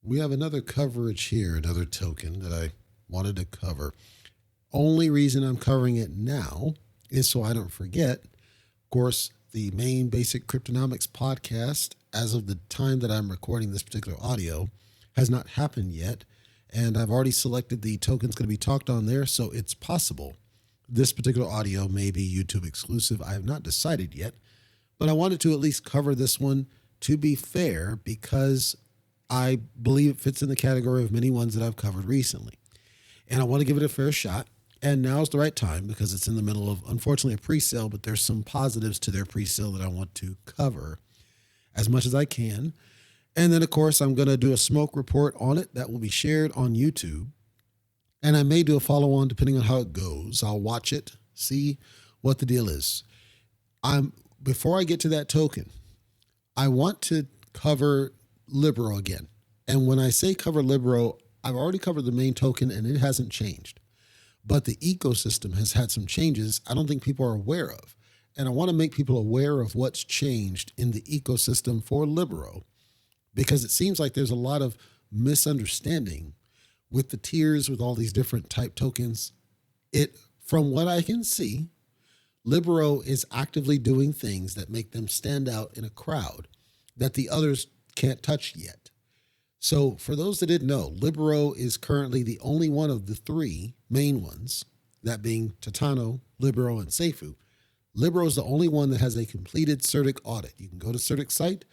We have another coverage here, another token that I wanted to cover. Only reason I'm covering it now is so I don't forget. Of course, the main basic cryptonomics podcast, as of the time that I'm recording this particular audio, has not happened yet. And I've already selected the tokens going to be talked on there, so it's possible this particular audio may be YouTube exclusive. I have not decided yet, but I wanted to at least cover this one to be fair because I believe it fits in the category of many ones that I've covered recently. And I want to give it a fair shot. And now's the right time because it's in the middle of, unfortunately, a pre-sale, but there's some positives to their pre-sale that I want to cover as much as I can. And then, of course, I'm going to do a smoke report on it that will be shared on YouTube. And I may do a follow-on depending on how it goes. I'll watch it, see what the deal is. Before I get to that token, I want to cover Libero again. And when I say cover Libero, I've already covered the main token and it hasn't changed. But the ecosystem has had some changes I don't think people are aware of. And I want to make people aware of what's changed in the ecosystem for Libero because it seems like there's a lot of misunderstanding with the tiers, with all these different type tokens. From what I can see, Libero is actively doing things that make them stand out in a crowd that the others can't touch yet. So for those that didn't know, Libero is currently the only one of the three main ones, that being Titano, Libero, and SAFUU. Libero is the only one that has a completed CertiK audit. You can go to CertiK site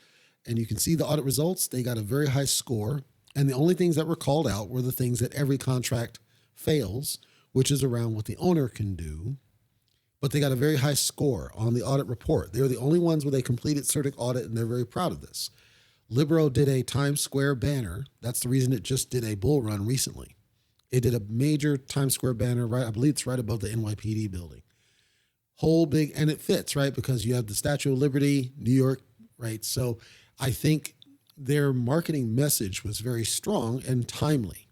and you can see the audit results. They got a very high score. And the only things that were called out were the things that every contract fails, which is around what the owner can do. But they got a very high score on the audit report. They're the only ones with a completed CertiK audit, and they're very proud of this. Libero did a Times Square banner. That's the reason it just did a bull run recently. It did a major Times Square banner, right? I believe it's right above the NYPD building. Whole big, and it fits, right? Because you have the Statue of Liberty, New York, right? So I think their marketing message was very strong and timely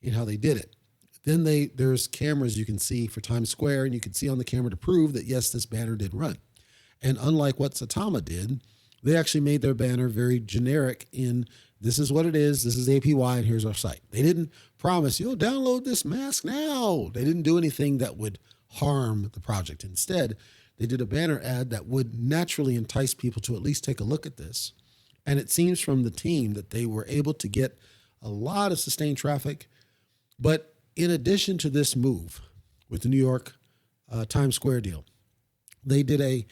in how they did it. Then there's cameras you can see for Times Square, and you can see on the camera to prove that, yes, this banner did run. And unlike what Satama did, they actually made their banner very generic in this is what it is, this is APY, and here's our site. They didn't promise, download this mask now. They didn't do anything that would harm the project. Instead, they did a banner ad that would naturally entice people to at least take a look at this. And it seems from the team that they were able to get a lot of sustained traffic. But in addition to this move with the New York Times Square deal, they did an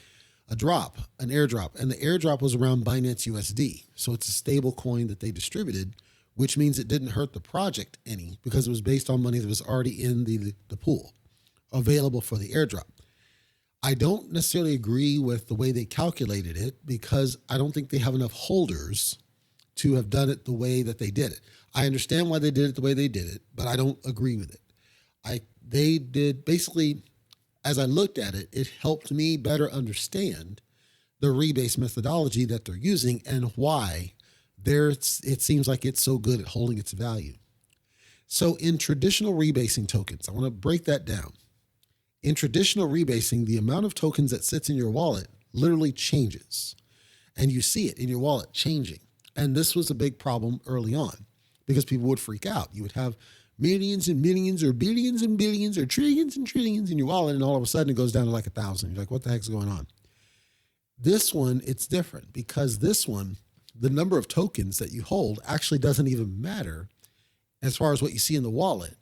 airdrop, and the airdrop was around Binance USD. So it's a stable coin that they distributed, which means it didn't hurt the project any because it was based on money that was already in the pool available for the airdrop. I don't necessarily agree with the way they calculated it because I don't think they have enough holders to have done it the way that they did it. I understand why they did it the way they did it, but I don't agree with it. They did basically, as I looked at it, it helped me better understand the rebase methodology that they're using and why it seems like it's so good at holding its value. So in traditional rebasing tokens, I want to break that down. In traditional rebasing, the amount of tokens that sits in your wallet literally changes. And you see it in your wallet changing. And this was a big problem early on because people would freak out. You would have millions and millions or billions and billions or trillions and trillions in your wallet, and all of a sudden it goes down to like 1,000. You're like, what the heck's going on? This one, it's different because this one, the number of tokens that you hold actually doesn't even matter as far as what you see in the wallet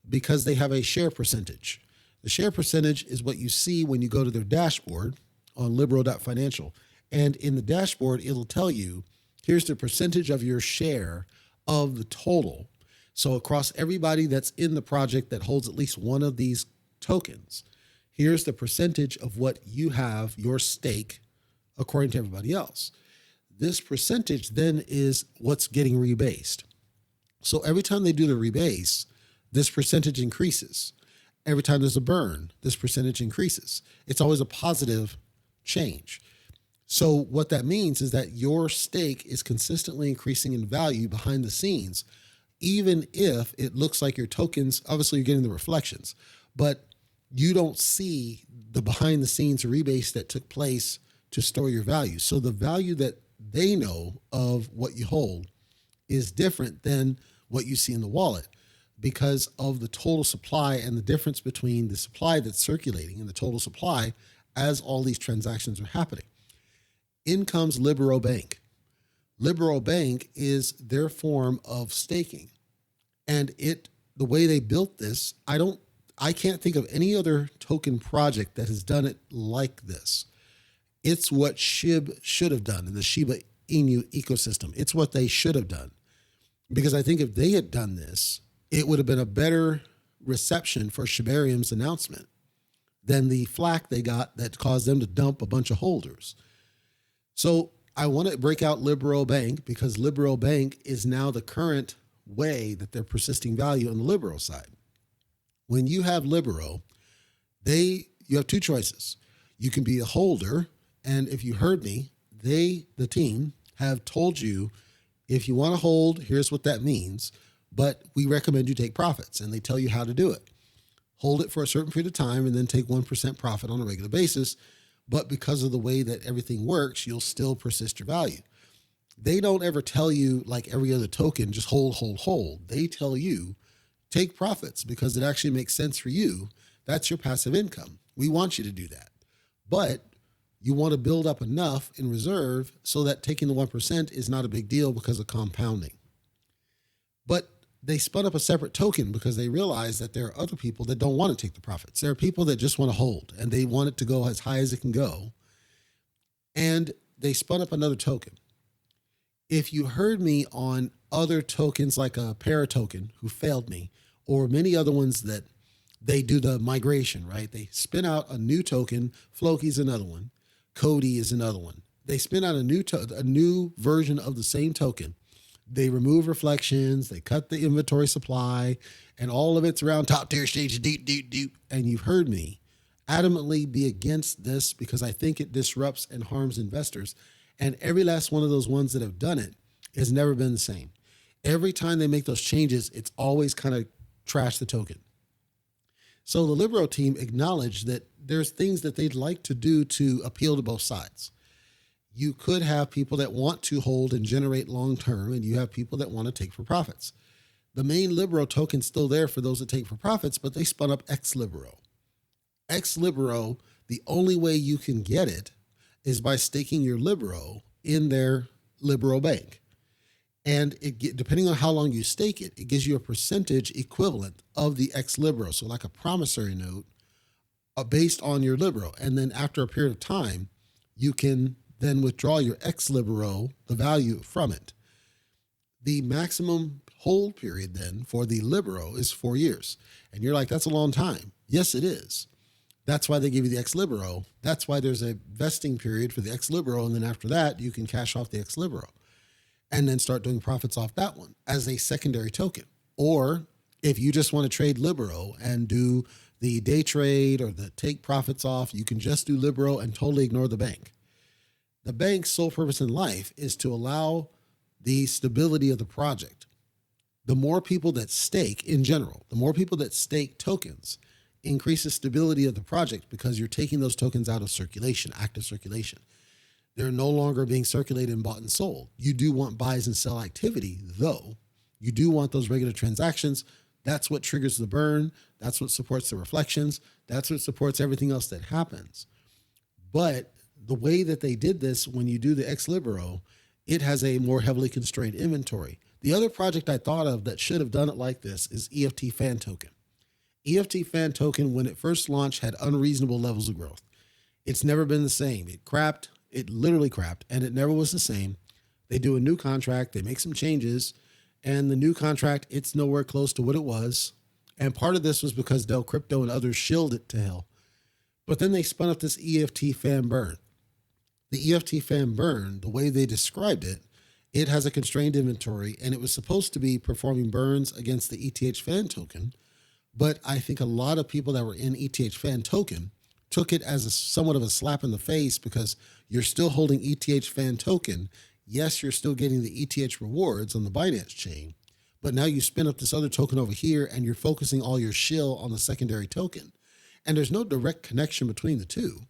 because they have a share percentage. The share percentage is what you see when you go to their dashboard on libero.financial. And in the dashboard, it'll tell you, here's the percentage of your share of the total. So across everybody that's in the project that holds at least one of these tokens, here's the percentage of what you have, your stake, according to everybody else. This percentage then is what's getting rebased. So every time they do the rebase, this percentage increases. Every time there's a burn, this percentage increases. It's always a positive change. So what that means is that your stake is consistently increasing in value behind the scenes, even if it looks like your tokens, obviously you're getting the reflections, but you don't see the behind the scenes rebase that took place to store your value. So the value that they know of what you hold is different than what you see in the wallet because of the total supply and the difference between the supply that's circulating and the total supply as all these transactions are happening. In comes Libero Bank. Libero Bank is their form of staking. And the way they built this, I can't think of any other token project that has done it like this. It's what SHIB should have done in the Shiba Inu ecosystem. It's what they should have done. Because I think if they had done this, it would have been a better reception for Shibarium's announcement than the flack they got that caused them to dump a bunch of holders. So I want to break out Libero Bank because Libero Bank is now the current way that they're persisting value on the Libero side. When you have Libero, you have two choices. You can be a holder, and if you heard me, the team, have told you if you want to hold, here's what that means, but we recommend you take profits, and they tell you how to do it. Hold it for a certain period of time and then take 1% profit on a regular basis, but because of the way that everything works, you'll still persist your value. They don't ever tell you, like every other token, just hold, hold, hold. They tell you, take profits because it actually makes sense for you. That's your passive income. We want you to do that. But you want to build up enough in reserve so that taking the 1% is not a big deal because of compounding. But they spun up a separate token because they realized that there are other people that don't want to take the profits. There are people that just want to hold and they want it to go as high as it can go. And they spun up another token. If you heard me on other tokens like a Paratoken who failed me, or many other ones that they do the migration, right? They spin out a new token. Floki's another one. Cody is another one. They spin out a new version of the same token. They remove reflections. They cut the inventory supply, and all of it's around top tier exchange, deep. And you've heard me adamantly be against this because I think it disrupts and harms investors. And every last one of those ones that have done it has never been the same. Every time they make those changes, it's always kind of trash the token. So the Libero team acknowledged that there's things that they'd like to do to appeal to both sides. You could have people that want to hold and generate long-term, and you have people that want to take for profits. The main Libero token's still there for those that take for profits, but they spun up xLibero. xLibero, the only way you can get it is by staking your Libero in their Libero Bank. And depending on how long you stake it, it gives you a percentage equivalent of the xLibero. So like a promissory note based on your Libero. And then after a period of time, you can then withdraw your xLibero, the value from it. The maximum hold period then for the Libero is 4 years. And you're like, that's a long time. Yes, it is. That's why they give you the xLibero. That's why there's a vesting period for the xLibero. And then after that, you can cash off the xLibero and then start doing profits off that one as a secondary token. Or if you just want to trade Libero and do the day trade or the take profits off, you can just do Libero and totally ignore the bank. The bank's sole purpose in life is to allow the stability of the project. The more people that stake in general, the more people that stake tokens increases stability of the project because you're taking those tokens out of circulation, active circulation. They're no longer being circulated and bought and sold. You do want buys and sell activity, though. You do want those regular transactions. That's what triggers the burn. That's what supports the reflections. That's what supports everything else that happens. But the way that they did this, when you do the xLibero, it has a more heavily constrained inventory. The other project I thought of that should have done it like this is EFT Fan Token. EFT Fan Token, when it first launched, had unreasonable levels of growth. It's never been the same. It literally crapped, and it never was the same. They do a new contract, they make some changes, and the new contract, it's nowhere close to what it was. And part of this was because Dell Crypto and others shilled it to hell. But then they spun up this EFT Fan Burn. The EFT Fan Burn, the way they described it, it has a constrained inventory, and it was supposed to be performing burns against the ETH Fan Token. But I think a lot of people that were in ETH Fan Token took it as somewhat of a slap in the face because you're still holding ETH Fan Token. Yes, you're still getting the ETH rewards on the Binance chain, but now you spin up this other token over here and you're focusing all your shill on the secondary token. And there's no direct connection between the two.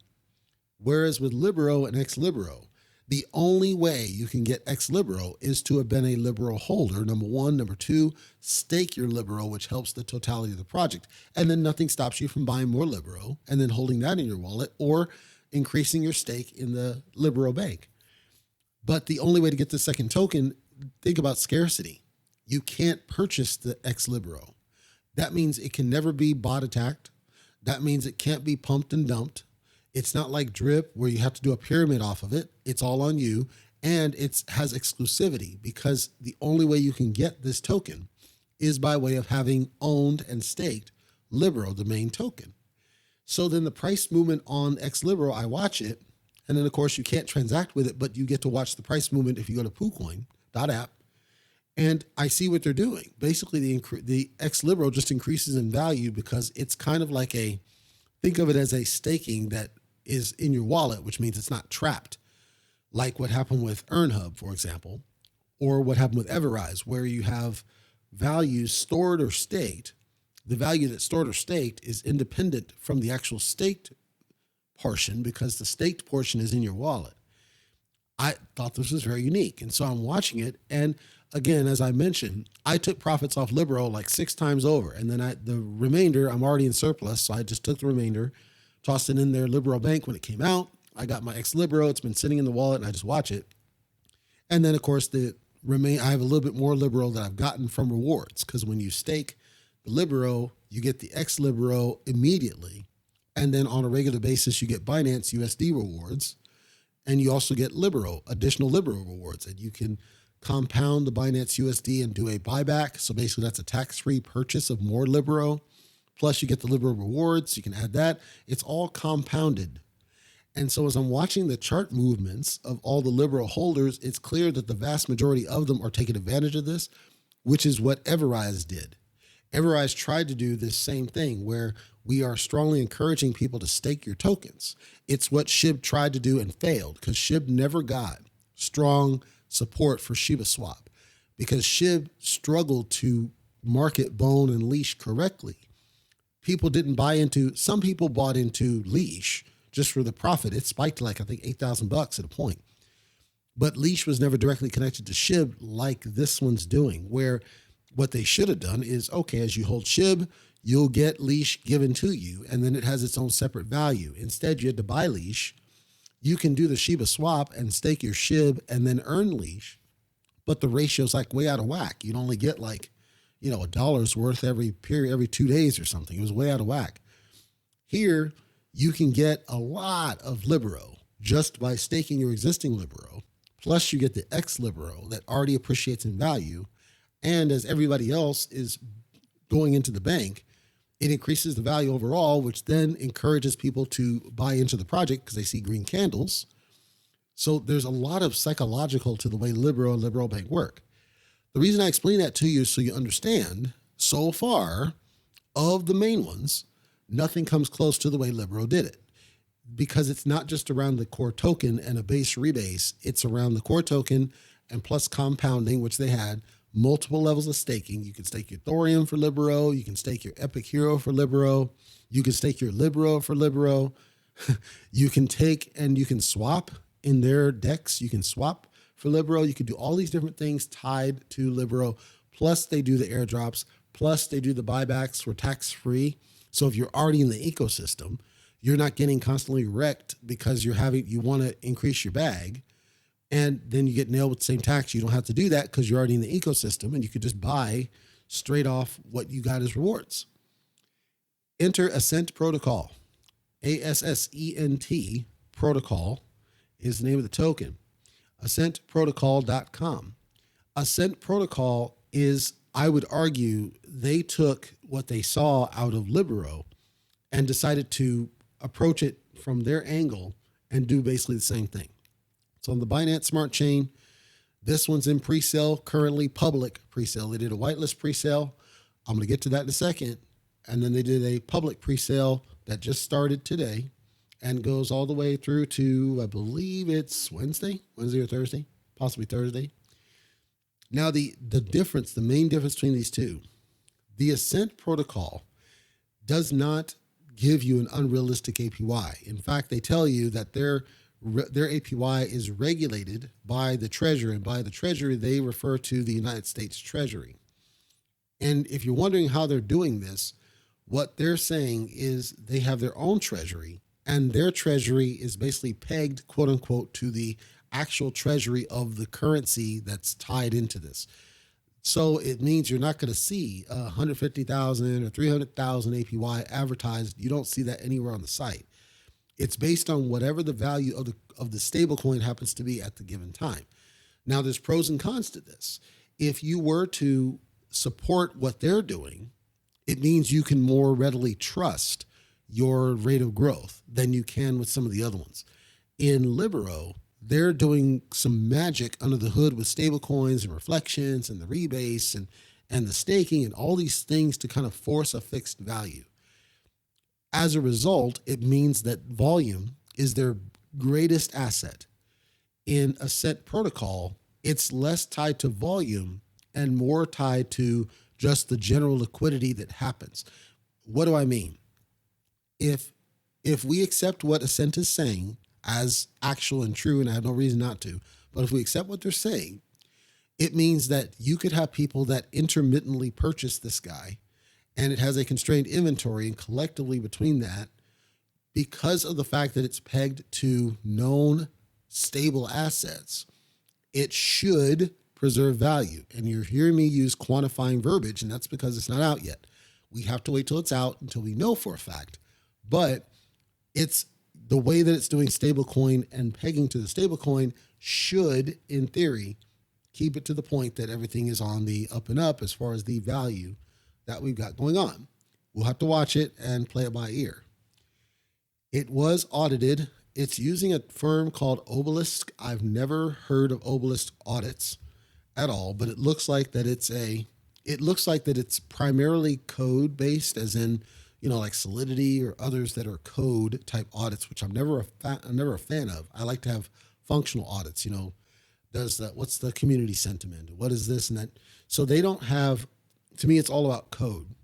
Whereas with Libero and xLibero, The only way you can get xLibero is to have been a Libero holder, number one. Number two, stake your Libero, which helps the totality of the project. And then nothing stops you from buying more Libero and then holding that in your wallet or increasing your stake in the Libero bank. But the only way to get the second token, think about scarcity. You can't purchase the xLibero. That means it can never be bot attacked. That means it can't be pumped and dumped. It's not like Drip where you have to do a pyramid off of it. It's all on you. And it has exclusivity because the only way you can get this token is by way of having owned and staked Libero, the main token. So then the price movement on xLibero, I watch it. And then, of course, you can't transact with it, but you get to watch the price movement if you go to PooCoin.app. And I see what they're doing. Basically, the xLibero just increases in value because it's kind of like think of it as a staking that is in your wallet, which means it's not trapped, like what happened with EarnHub, for example, or what happened with Everrise, where you have values stored or staked. The value that's stored or staked is independent from the actual staked portion because the staked portion is in your wallet. I thought this was very unique. And so I'm watching it. And again, as I mentioned, I took profits off Libero like 6 times over. And then the remainder, I'm already in surplus. So I just took the remainder, tossed it in their Libero bank when it came out. I got my xLibero. It's been sitting in the wallet and I just watch it. And then of course I have a little bit more Libero that I've gotten from rewards because when you stake the Libero, you get the xLibero immediately. And then on a regular basis, you get Binance USD rewards. And you also get additional Libero rewards. And you can compound the Binance USD and do a buyback. So basically that's a tax-free purchase of more Libero. Plus you get the Libero rewards. You can add that. It's all compounded. And so as I'm watching the chart movements of all the Libero holders, it's clear that the vast majority of them are taking advantage of this, which is what Everrise did. Everrise tried to do this same thing where we are strongly encouraging people to stake your tokens. It's what SHIB tried to do and failed because SHIB never got strong support for Shiba Swap because SHIB struggled to market bone and leash correctly. Some people bought into leash just for the profit. It spiked like, I think, $8,000 at a point. But leash was never directly connected to SHIB like this one's doing, where what they should have done is, okay, as you hold SHIB, you'll get leash given to you, and then it has its own separate value. Instead, you had to buy leash. You can do the Shiba swap and stake your SHIB and then earn leash, but the ratio is like way out of whack. You'd only get like, $1 worth every 2 days or something. It was way out of whack. Here, you can get a lot of Libero just by staking your existing Libero. Plus, you get the xLibero that already appreciates in value. And as everybody else is going into the bank, it increases the value overall, which then encourages people to buy into the project because they see green candles. So there's a lot of psychological to the way Libero and Libero Bank work. The reason I explain that to you is so you understand, so far, of the main ones, nothing comes close to the way Libero did it. Because it's not just around the core token and a base rebase, it's around the core token and plus compounding, which they had, multiple levels of staking. You can stake your Thorium for Libero. You can stake your Epic Hero for Libero. You can stake your Libero for Libero. You can take and you can swap in their decks. You can swap for Libero. You can do all these different things tied to Libero. Plus they do the airdrops. Plus they do the buybacks for tax-free. So if you're already in the ecosystem, you're not getting constantly wrecked because you want to increase your bag. And then you get nailed with the same tax. You don't have to do that because you're already in the ecosystem and you could just buy straight off what you got as rewards. Enter Assent Protocol. ASSENT Protocol is the name of the token. AssentProtocol.com. Assent Protocol is, I would argue, they took what they saw out of Libero and decided to approach it from their angle and do basically the same thing. It's on the Binance Smart Chain. This one's in pre-sale, currently public pre-sale. They did a whitelist pre-sale. I'm going to get to that in a second. And then they did a public pre-sale that just started today and goes all the way through to, I believe it's Wednesday or Thursday, possibly Thursday. Now, the main difference between these two, the Assent Protocol does not give you an unrealistic APY. In fact, they tell you that their their APY is regulated by the Treasury, and by the Treasury, they refer to the United States Treasury. And if you're wondering how they're doing this, what they're saying is they have their own Treasury, and their Treasury is basically pegged, quote unquote, to the actual Treasury of the currency that's tied into this. So it means you're not going to see 150,000 or 300,000 APY advertised. You don't see that anywhere on the site. It's based on whatever the value of the stablecoin happens to be at the given time. Now, there's pros and cons to this. If you were to support what they're doing, it means you can more readily trust your rate of growth than you can with some of the other ones. In Libero, they're doing some magic under the hood with stable coins and reflections and the rebase and the staking and all these things to kind of force a fixed value. As a result, it means that volume is their greatest asset. In Assent Protocol, it's less tied to volume and more tied to just the general liquidity that happens. What do I mean? If we accept what Assent is saying as actual and true, and I have no reason not to, but if we accept what they're saying, it means that you could have people that intermittently purchase this guy, and it has a constrained inventory, and collectively between that, because of the fact that it's pegged to known stable assets, it should preserve value. And you're hearing me use quantifying verbiage, and that's because it's not out yet. We have to wait till it's out until we know for a fact. But it's the way that it's doing stablecoin and pegging to the stablecoin should, in theory, keep it to the point that everything is on the up and up as far as the value that we've got going on. We'll have to watch it and play it by ear. It was audited. It's using a firm called Obelisk. I've never heard of Obelisk audits at all, but it looks like that it's primarily code based, as in, like Solidity or others that are code type audits, which I'm never a fan of. I like to have functional audits. What's the community sentiment? What is this and that? So they don't have, to me, it's all about code.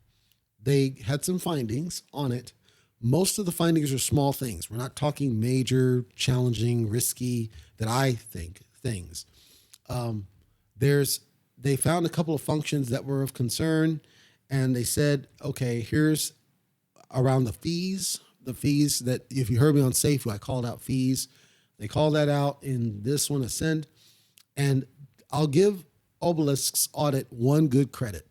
They had some findings on it. Most of the findings are small things. We're not talking major, challenging, risky, that I think, things. They found a couple of functions that were of concern, and they said, okay, here's around the fees that, if you heard me on SAFUU, I called out fees. They call that out in this one, Ascend. And I'll give Obelisk's audit one good credit.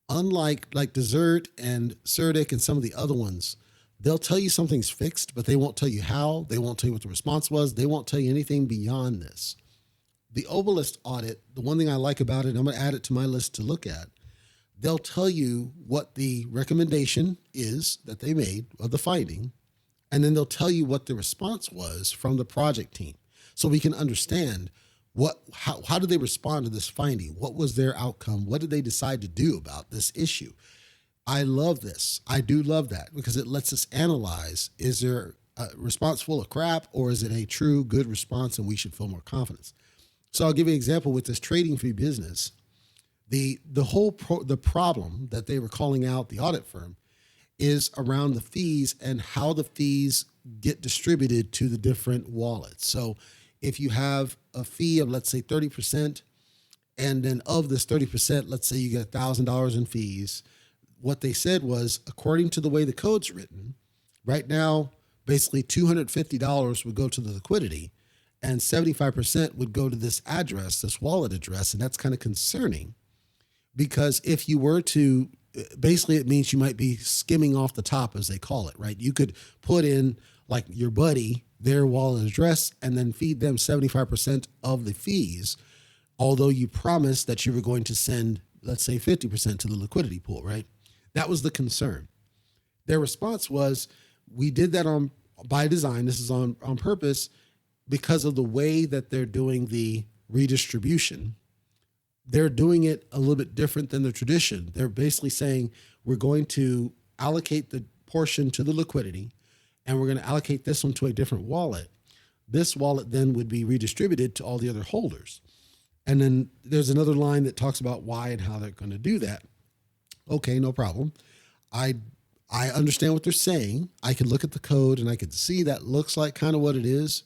Unlike Desert and Certic and some of the other ones, they'll tell you something's fixed, but they won't tell you how. They won't tell you what the response was. They won't tell you anything beyond this. The Obelisk audit, the one thing I like about it, I'm going to add it to my list to look at. They'll tell you what the recommendation is that they made of the finding, and then they'll tell you what the response was from the project team, so we can understand how did they respond to this finding? What was their outcome? What did they decide to do about this issue? I love this. I do love that, because it lets us analyze, is there a response full of crap, or is it a true good response and we should feel more confidence? So I'll give you an example with this trading fee business. The problem that they were calling out, the audit firm, is around the fees and how the fees get distributed to the different wallets. So if you have a fee of, let's say, 30%, and then of this 30%, let's say you get $1,000 in fees, what they said was, according to the way the code's written, right now, basically $250 would go to the liquidity, and 75% would go to this address, this wallet address, and that's kind of concerning. Because if you were to, basically it means you might be skimming off the top, as they call it, right? You could put in, like, your buddy, their wallet address, and then feed them 75% of the fees, although you promised that you were going to send, let's say, 50% to the liquidity pool, right? That was the concern. Their response was, we did that by design. This is on purpose, because of the way that they're doing the redistribution. They're doing it a little bit different than the tradition. They're basically saying, we're going to allocate the portion to the liquidity, and we're going to allocate this one to a different wallet. This wallet then would be redistributed to all the other holders. And then there's another line that talks about why and how they're going to do that. Okay, no problem. I understand what they're saying. I can look at the code and I can see that looks like kind of what it is.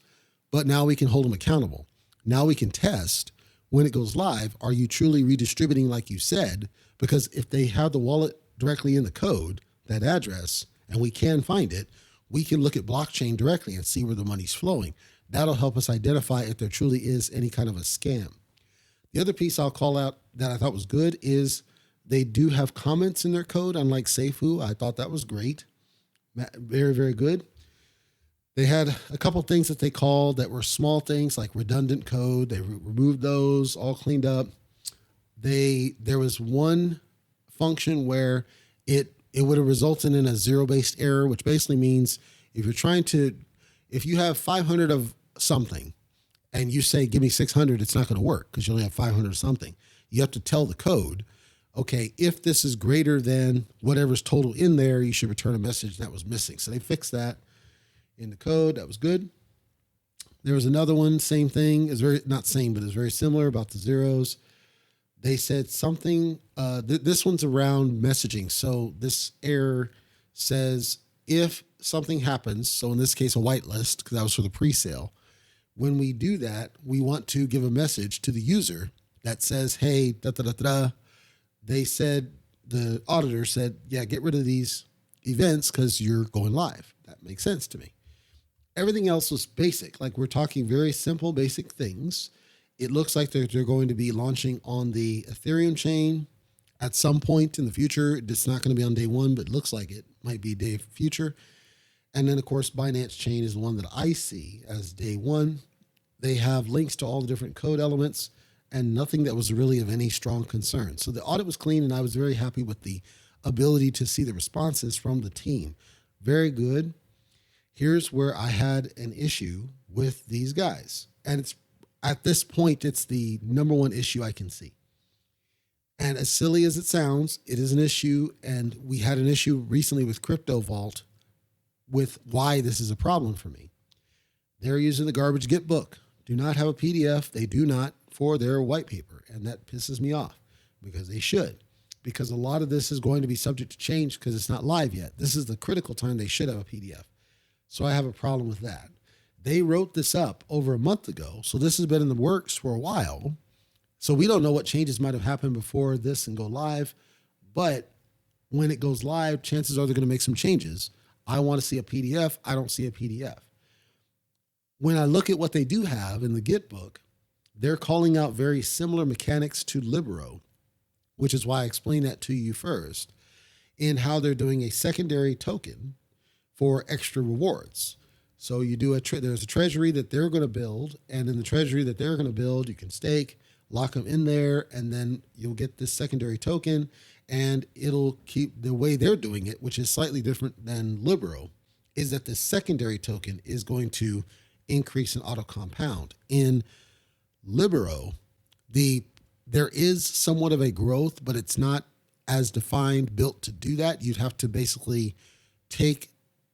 but now we can hold them accountable. Now we can test when it goes live, are you truly redistributing like you said? Because if they have the wallet directly in the code, that address, and we can find it, we can look at blockchain directly and see where the money's flowing. That'll help us identify if there truly is any kind of a scam. The other piece I'll call out that I thought was good is they do have comments in their code, unlike SAFUU. I thought that was great. Very, very good. They had a couple things that they called that were small things like redundant code. They removed those, all cleaned up. There was one function where it would have resulted in a zero-based error, which basically means if you have 500 of something and you say, give me 600, it's not going to work because you only have 500 of something. You have to tell the code, okay, if this is greater than whatever's total in there, you should return a message that was missing. So they fixed that in the code. That was good. There was another one, same thing. It's not same, but it's very similar about the zeros. They said something, this one's around messaging. So this error says if something happens, so in this case, a whitelist, because that was for the presale. When we do that, we want to give a message to the user that says, hey, da, da, da, da. They said, the auditor said, yeah, get rid of these events because you're going live. That makes sense to me. Everything else was basic. Like we're talking very simple, basic things. It looks like they're going to be launching on the Ethereum chain at some point in the future. It's not going to be on day one, but it looks like it might be day future. And then, of course, Binance chain is the one that I see as day one. They have links to all the different code elements and nothing that was really of any strong concern. So the audit was clean, and I was very happy with the ability to see the responses from the team. Very good. Here's where I had an issue with these guys. And it's at this point, it's the number one issue I can see. And as silly as it sounds, it is an issue. And we had an issue recently with Crypto Vault with why this is a problem for me. They're using the garbage Git book. Do not have a PDF. They do not for their white paper. And that pisses me off because they should. Because a lot of this is going to be subject to change because it's not live yet. This is the critical time they should have a PDF. So I have a problem with that. They wrote this up over a month ago. So this has been in the works for a while. So we don't know what changes might have happened before this and go live. But when it goes live, chances are they're going to make some changes. I want to see a PDF. I don't see a PDF. When I look at what they do have in the Git book, they're calling out very similar mechanics to Libero, which is why I explained that to you first, in how they're doing a secondary token for extra rewards. So you do there's a treasury that they're going to build, and in the treasury that they're going to build, you can stake, lock them in there, and then you'll get this secondary token, and it'll keep the way they're doing it, which is slightly different than Libero, is that the secondary token is going to increase in auto compound. In Libero, there is somewhat of a growth, but it's not as defined, built to do that. You'd have to basically take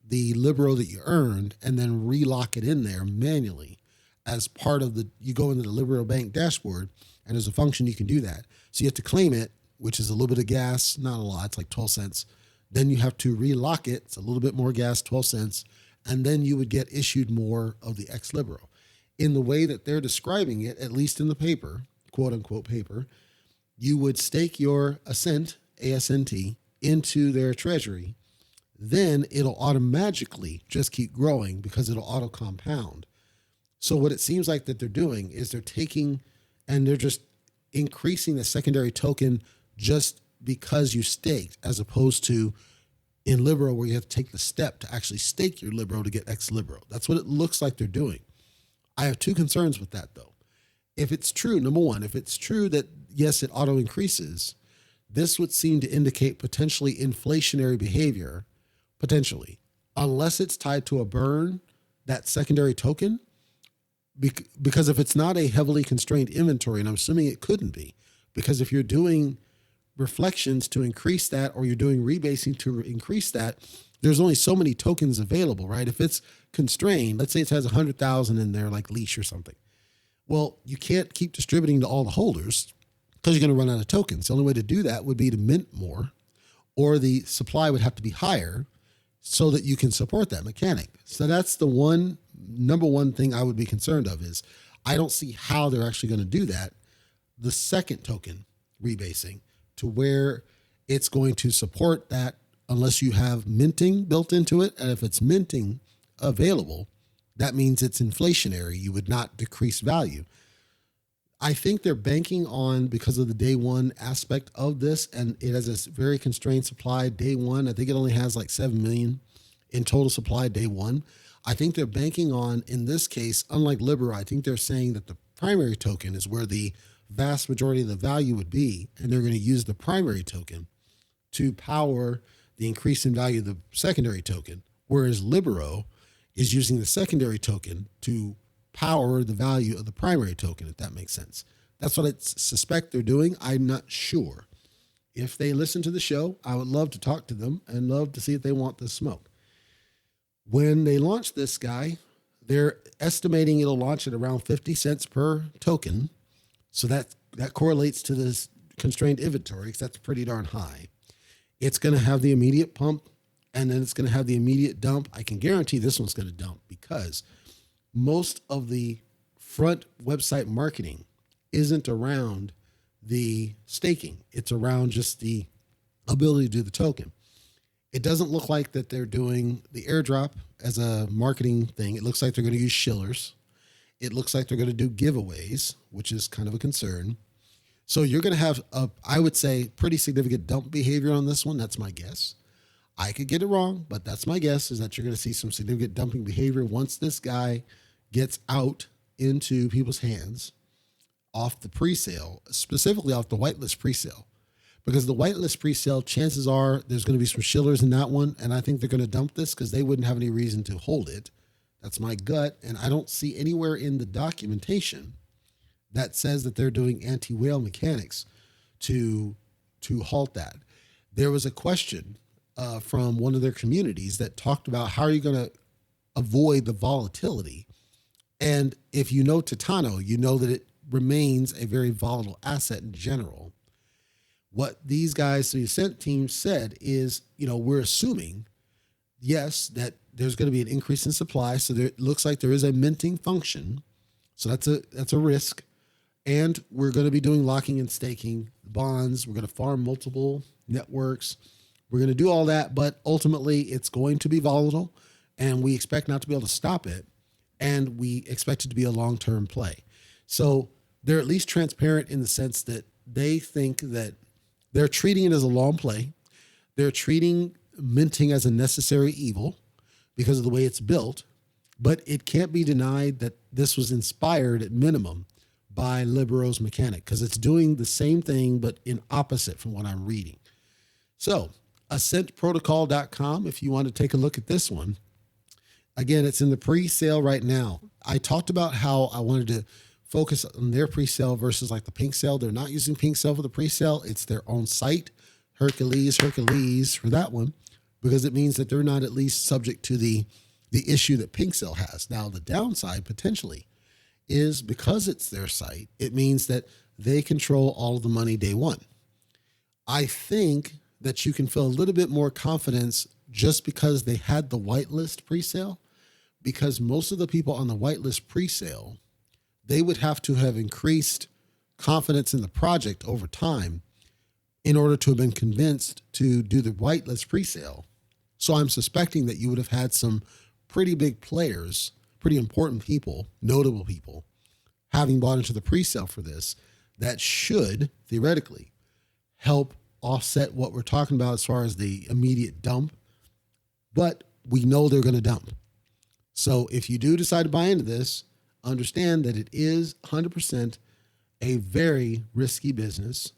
the Libero that you earned and then relock it in there manually as part of you go into the Libero Bank dashboard, and there's a function you can do that. So you have to claim it, which is a little bit of gas, not a lot, it's like 12 cents. Then you have to relock it. It's a little bit more gas, 12 cents. And then you would get issued more of the xLibero. In the way that they're describing it, at least in the paper, quote unquote paper, you would stake your Assent, ASNT, into their treasury. Then it'll automatically just keep growing because it'll auto compound. So what it seems like that they're doing is they're taking and they're just increasing the secondary token just because you staked, as opposed to in Libero where you have to take the step to actually stake your Libero to get xLibero. That's what it looks like they're doing. I have two concerns with that though. If it's true, number one, if it's true that yes, it auto increases, this would seem to indicate potentially inflationary behavior, potentially, unless it's tied to a burn, that secondary token, because if it's not a heavily constrained inventory, and I'm assuming it couldn't be, because if you're doing reflections to increase that, or you're doing rebasing to increase that, there's only so many tokens available, right? If it's constrained, let's say it has 100,000 in there, like leash or something. Well, you can't keep distributing to all the holders because you're going to run out of tokens. The only way to do that would be to mint more, or the supply would have to be higher so that you can support that mechanic. So that's the one number one thing I would be concerned of is I don't see how they're actually going to do that. The second token rebasing to where it's going to support that unless you have minting built into it. And if it's minting available, that means it's inflationary. You would not decrease value. I think they're banking on, because of the day one aspect of this, and it has a very constrained supply day one. I think it only has like 7 million in total supply day one. I think they're banking on, in this case, unlike Libero, I think they're saying that the primary token is where the vast majority of the value would be, and they're going to use the primary token to power the increase in value of the secondary token, whereas Libero is using the secondary token to power the value of the primary token, if that makes sense. That's what I suspect they're doing. I'm not sure. If they listen to the show, I would love to talk to them and love to see if they want this smoke. When they launch this guy, they're estimating it'll launch at around 50 cents per token. So that correlates to this constrained inventory, because that's pretty darn high. It's going to have the immediate pump, and then it's going to have the immediate dump. I can guarantee this one's going to dump, because most of the front website marketing isn't around the staking. It's around just the ability to do the token. It doesn't look like that they're doing the airdrop as a marketing thing. It looks like they're going to use shillers. It looks like they're going to do giveaways, which is kind of a concern. So you're going to have, I would say, pretty significant dump behavior on this one. That's my guess. I could get it wrong, but that's my guess, is that you're going to see some significant dumping behavior once this guy gets out into people's hands off the presale, specifically off the whitelist presale. Because the whitelist presale, chances are there's going to be some shillers in that one, and I think they're going to dump this because they wouldn't have any reason to hold it. That's my gut, and I don't see anywhere in the documentation that says that they're doing anti-whale mechanics to halt that. There was a question from one of their communities that talked about how are you going to avoid the volatility. And if you know Titano, you know that it remains a very volatile asset in general. What these guys, the Assent team, said is, we're assuming, yes, that there's going to be an increase in supply. So it looks like there is a minting function. So that's a risk. And we're going to be doing locking and staking bonds. We're going to farm multiple networks. We're going to do all that, but ultimately it's going to be volatile, and we expect not to be able to stop it. And we expect it to be a long-term play. So they're at least transparent in the sense that they think that they're treating it as a long play. They're treating minting as a necessary evil because of the way it's built, but it can't be denied that this was inspired at minimum by Libero's mechanic, because it's doing the same thing, but in opposite from what I'm reading. So assentprotocol.com, if you want to take a look at this one. Again, it's in the pre-sale right now. I talked about how I wanted to focus on their pre-sale versus like the pink sale. They're not using pink sale for the pre-sale. It's their own site, Hercules for that one, because it means that they're not at least subject to the issue that pink sale has. Now, the downside potentially is because it's their site, it means that they control all of the money day one. I think that you can feel a little bit more confidence just because they had the whitelist presale, because most of the people on the whitelist presale, they would have to have increased confidence in the project over time in order to have been convinced to do the whitelist presale. So I'm suspecting that you would have had some pretty big players, pretty important people, notable people, having bought into the presale for this, that should theoretically help offset what we're talking about as far as the immediate dump. But we know they're going to dump. So if you do decide to buy into this, understand that it is 100% a very risky business.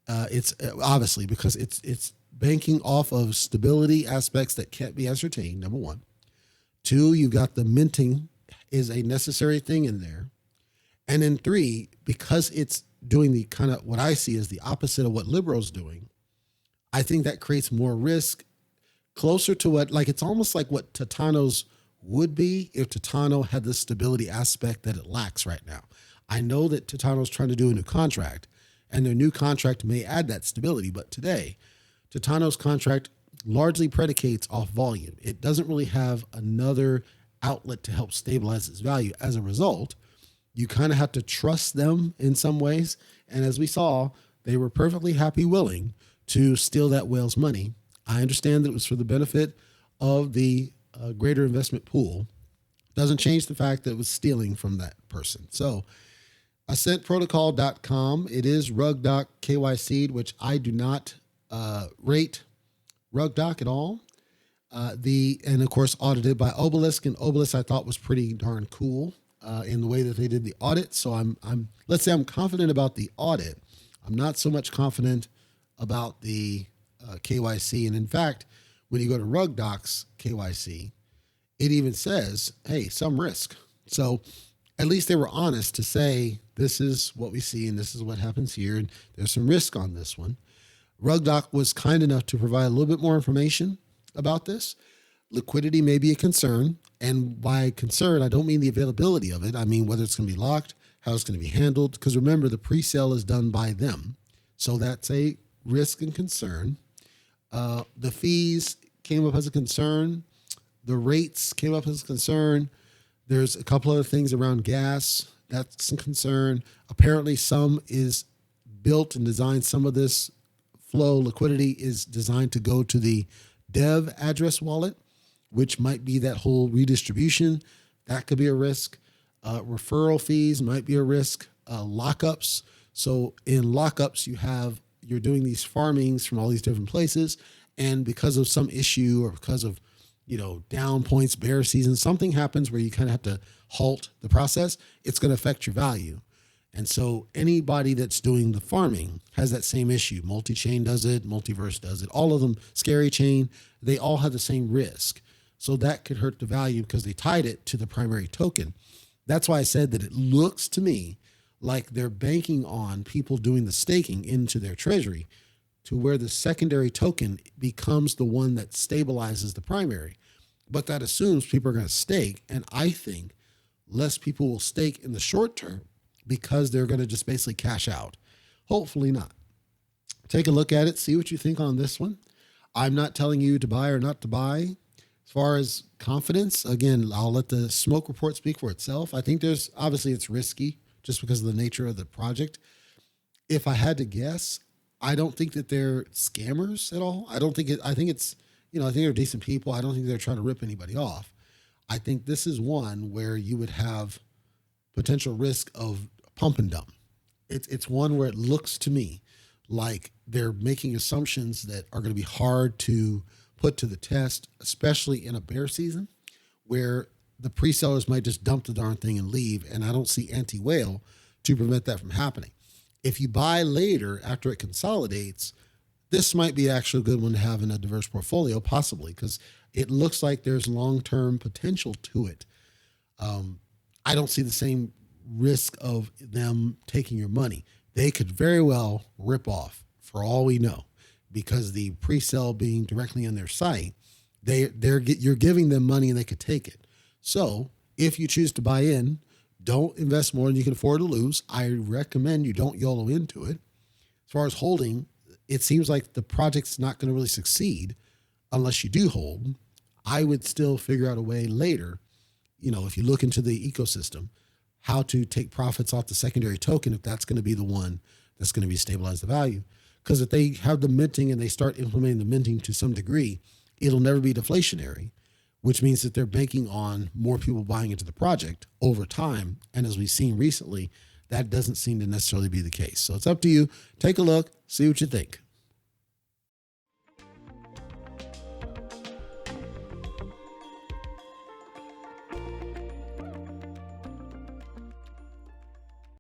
It's obviously because it's banking off of stability aspects that can't be ascertained, number one. Two, you've got the minting is a necessary thing in there. And then three, because it's doing the kind of what I see as the opposite of what Libero's doing, I think that creates more risk, closer to what, like, it's almost like what Titano's would be if Titano had the stability aspect that it lacks right now. I know that Titano's trying to do a new contract, and their new contract may add that stability, but today, Titano's contract largely predicates off volume. It doesn't really have another outlet to help stabilize its value. As a result, you kind of have to trust them in some ways. And as we saw, they were perfectly happy, willing to steal that whale's money. I understand that it was for the benefit of the greater investment pool. Doesn't change the fact that it was stealing from that person. So AssentProtocol.com. It is RugDoc KYC, which I do not rate RugDoc at all. And of course, audited by Obelisk, and Obelisk I thought was pretty darn cool in the way that they did the audit. So let's say I'm confident about the audit. I'm not so much confident about the KYC. And in fact, when you go to RugDoc's KYC, it even says, hey, some risk. So at least they were honest to say, this is what we see and this is what happens here. And there's some risk on this one. RugDoc was kind enough to provide a little bit more information about this. Liquidity may be a concern. And by concern, I don't mean the availability of it. I mean whether it's going to be locked, how it's going to be handled. Because remember, the pre-sale is done by them. So that's a risk and concern. The fees came up as a concern. The rates came up as a concern. There's a couple other things around gas. That's a concern. Apparently some is built and designed. Some of this flow liquidity is designed to go to the dev address wallet, which might be that whole redistribution. That could be a risk. Referral fees might be a risk. Lockups. So in lockups, you're doing these farmings from all these different places. And because of some issue or because of, down points, bear season, something happens where you kind of have to halt the process. It's going to affect your value. And so anybody that's doing the farming has that same issue. Multi-chain does it, Multiverse does it. All of them, Scary Chain, they all have the same risk. So that could hurt the value because they tied it to the primary token. That's why I said that it looks to me like they're banking on people doing the staking into their treasury to where the secondary token becomes the one that stabilizes the primary. But that assumes people are going to stake. And I think less people will stake in the short term because they're going to just basically cash out. Hopefully not. Take a look at it. See what you think on this one. I'm not telling you to buy or not to buy. As far as confidence, again, I'll let the smoke report speak for itself. I think obviously it's risky just because of the nature of the project. If I had to guess, I don't think that they're scammers at all. I think they're decent people. I don't think they're trying to rip anybody off. I think this is one where you would have potential risk of pump and dump. It's one where it looks to me like they're making assumptions that are going to be hard to put to the test, especially in a bear season where the pre-sellers might just dump the darn thing and leave. And I don't see anti-whale to prevent that from happening. If you buy later after it consolidates, this might be actually a good one to have in a diverse portfolio, possibly, because it looks like there's long-term potential to it. I don't see the same risk of them taking your money. They could very well rip off, for all we know, because the pre-sale being directly on their site, you're giving them money and they could take it. So if you choose to buy in, don't invest more than you can afford to lose. I recommend you don't YOLO into it. As far as holding, it seems like the project's not going to really succeed unless you do hold. I would still figure out a way later, if you look into the ecosystem, how to take profits off the secondary token if that's going to be the one that's going to be stabilize the value. Because if they have the minting and they start implementing the minting to some degree, it'll never be deflationary, which means that they're banking on more people buying into the project over time. And as we've seen recently, that doesn't seem to necessarily be the case. So it's up to you. Take a look, see what you think.